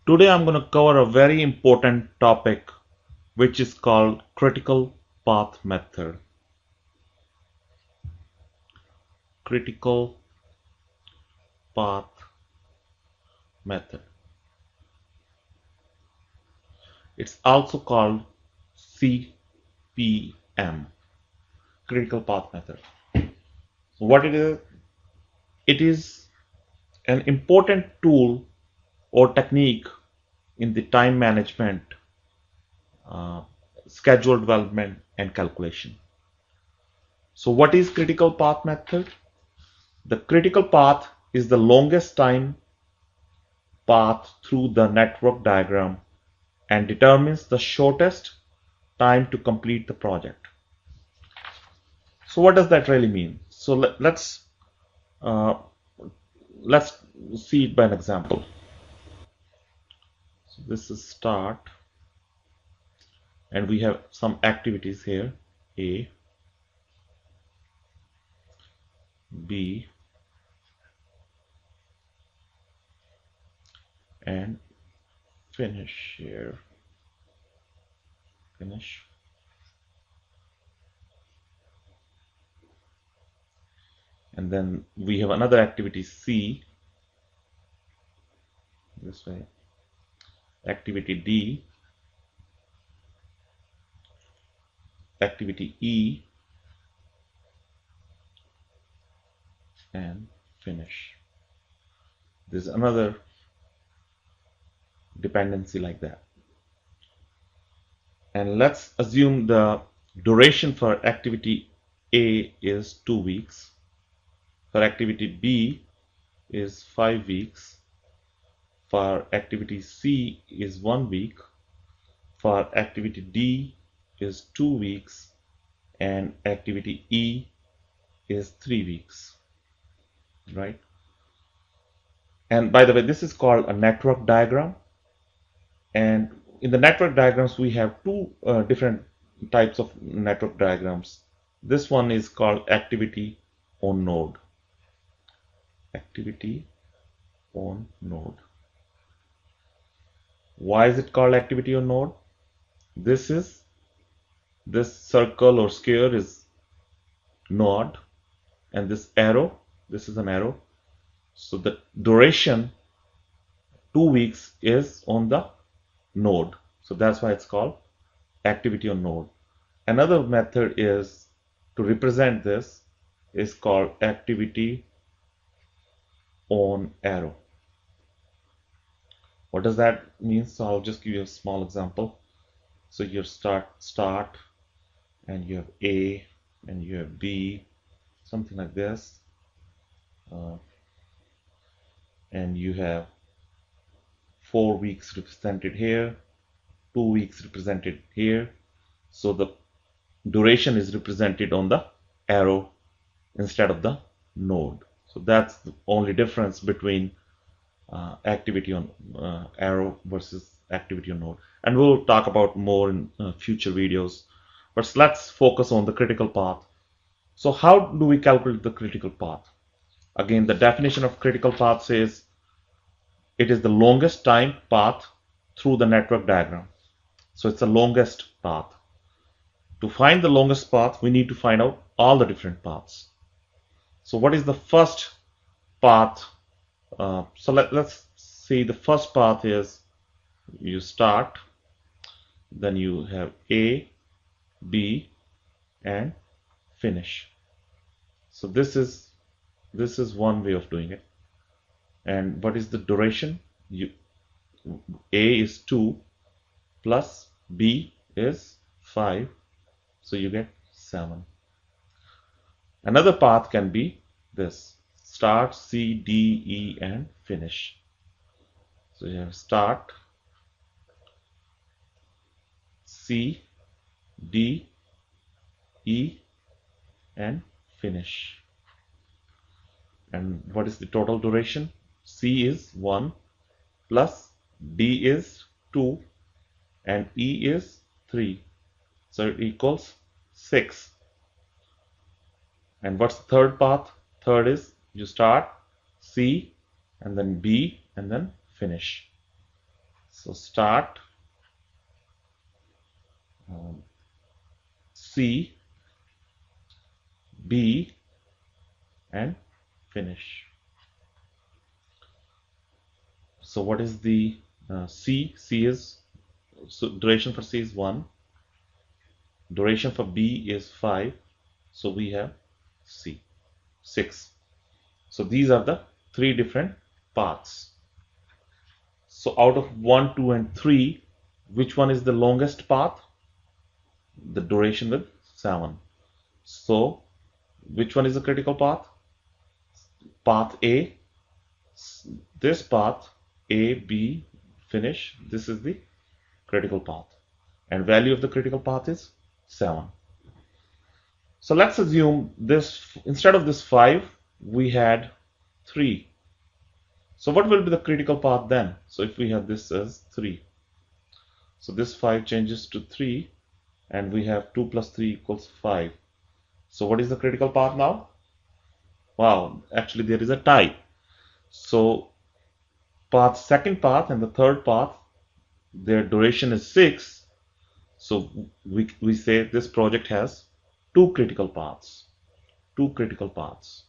Today I'm going to cover a very important topic which is called critical path method. Critical path method. It's also called CPM, critical path method. So what it is? It is an important tool or technique in the time management, uh, schedule development and calculation. So what is critical path method? The critical path is the longest time path through the network diagram and determines the shortest time to complete the project. So what does that really mean? So uh, let's see it by an example. So this is start, and we have some activities here: A, B, and finish here. Finish. And then we have another activity C, this way. Activity D, activity E, and finish. There's another dependency like that. And let's assume the duration for activity A is 2 weeks. For activity B is 5 weeks. For activity C is 1 week. For activity D is 2 weeks. And activity E is 3 weeks. Right? And by the way, this is called a network diagram. And in the network diagrams, we have two different types of network diagrams. This one is called activity on node. Activity on node. Why is it called activity on node? This circle or square is node, and this arrow, this is an arrow. So the duration 2 weeks is on the node. So that's why it's called activity on node. Another method is to represent this is called activity on arrow. What does that mean? So I'll just give you a small example. So you start and you have A and you have B, something like this, and you have 4 weeks represented here, 2 weeks represented here. So the duration is represented on the arrow instead of the node. So that's the only difference between activity on arrow versus activity on node. And we'll talk about more in future videos. But let's focus on the critical path. So how do we calculate the critical path? Again, the definition of critical path says it is the longest time path through the network diagram. So it's the longest path. To find the longest path, we need to find out all the different paths. So what is the first path? So let's see, the first path is you start, then you have A, B, and finish. So this is one way of doing it. And what is the duration? A is 2 plus B is 5, so you get 7. Another path can be this: start, C, D, E, and finish. So you have start, C, D, E, and finish. And what is the total duration? C is 1 plus D is 2 and E is 3. So it equals 6. And what's the third path? Third is you start C and then B and then finish. So start, um, C, B, and finish. So what is the C? C is, so duration for C is 1, duration for B is 5, so we have C, 6. So these are the three different paths. So out of 1, 2, and 3, which one is the longest path? The duration with 7. So which one is the critical path? Path A. This path, A, B, finish, this is the critical path. And value of the critical path is 7. So let's assume this, instead of this 5, we had 3. So what will be the critical path then? So if we have this as 3, so this 5 changes to 3, and we have 2 plus 3 equals 5. So what is the critical path now? Wow, actually there is a tie. So second path and the third path, their duration is 6. So we say this project has two critical paths. Two critical paths.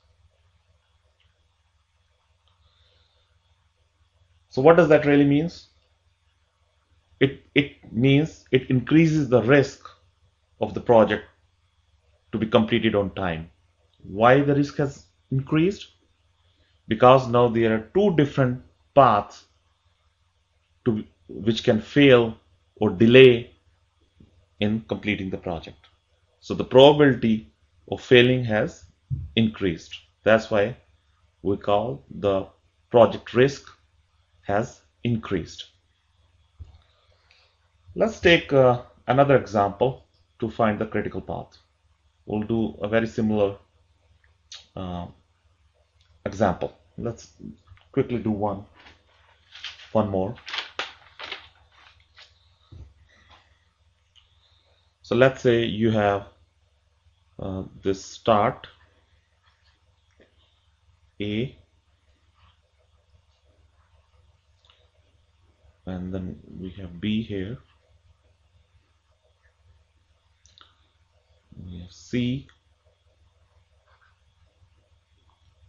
So what does that really means? It means it increases the risk of the project to be completed on time. Why the risk has increased? Because now there are two different paths which can fail or delay in completing the project. So the probability of failing has increased. That's why we call the project risk has increased. Let's take another example to find the critical path. We'll do a very similar uh, example. Let's quickly do one more. So let's say you have this start A, and then we have B here, we have C,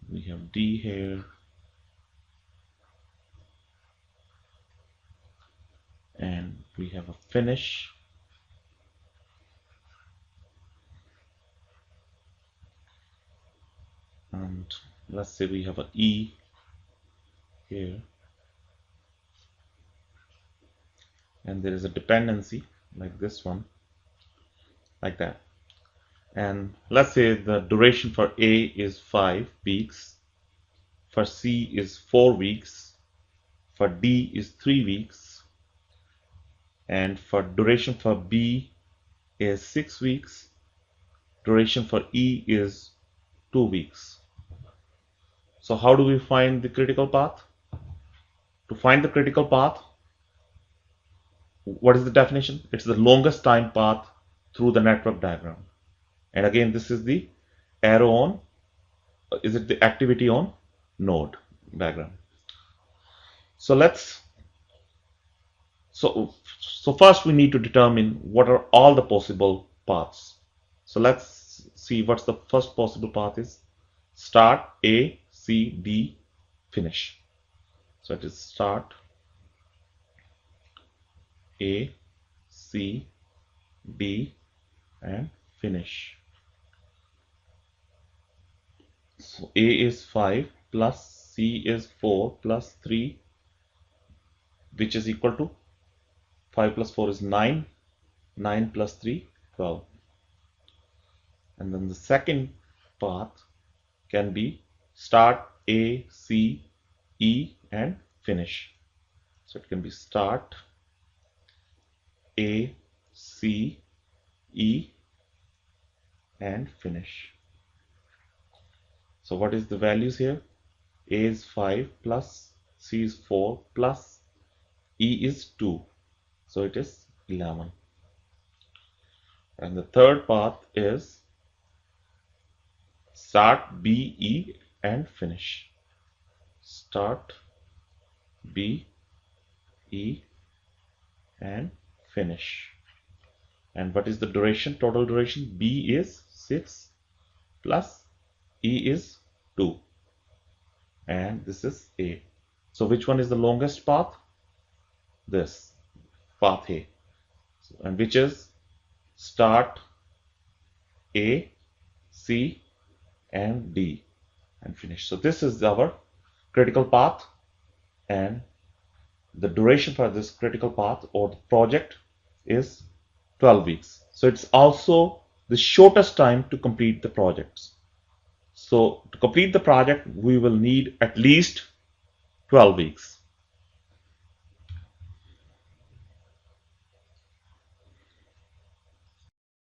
we have D here, and we have a finish, and let's say we have a E here, and there is a dependency like this one, like that. And let's say the duration for A is 5 weeks, for C is 4 weeks, for D is 3 weeks, and for duration for B is 6 weeks, duration for E is 2 weeks. So how do we find the critical path? To find the critical path, what is the definition? It's the longest time path through the network diagram. And again, this is the arrow on, is it the activity on node diagram. So so first we need to determine what are all the possible paths. So let's see what's the first possible path is. Start A, C, D, finish. So it is start A, C, D, and finish. So A is 5 plus C is 4 plus 3, which is equal to 5 plus 4 is 9, 9 plus 3, 12. And then the second path can be start A, C, E, and finish. So it can be start A, C, E, and finish. So what is the values here? A is 5 plus C is 4 plus E is 2. So it is 11. And the third path is start B, E, and finish. Start B, E, and finish. And what is the duration? Total duration B is 6 plus E is 2, and this is A. So which one is the longest path? This path A, and which is start A, C, and D, and finish. So this is our critical path, and the duration for this critical path or the project is 12 weeks. So it's also the shortest time to complete the projects. So to complete the project, we will need at least 12 weeks.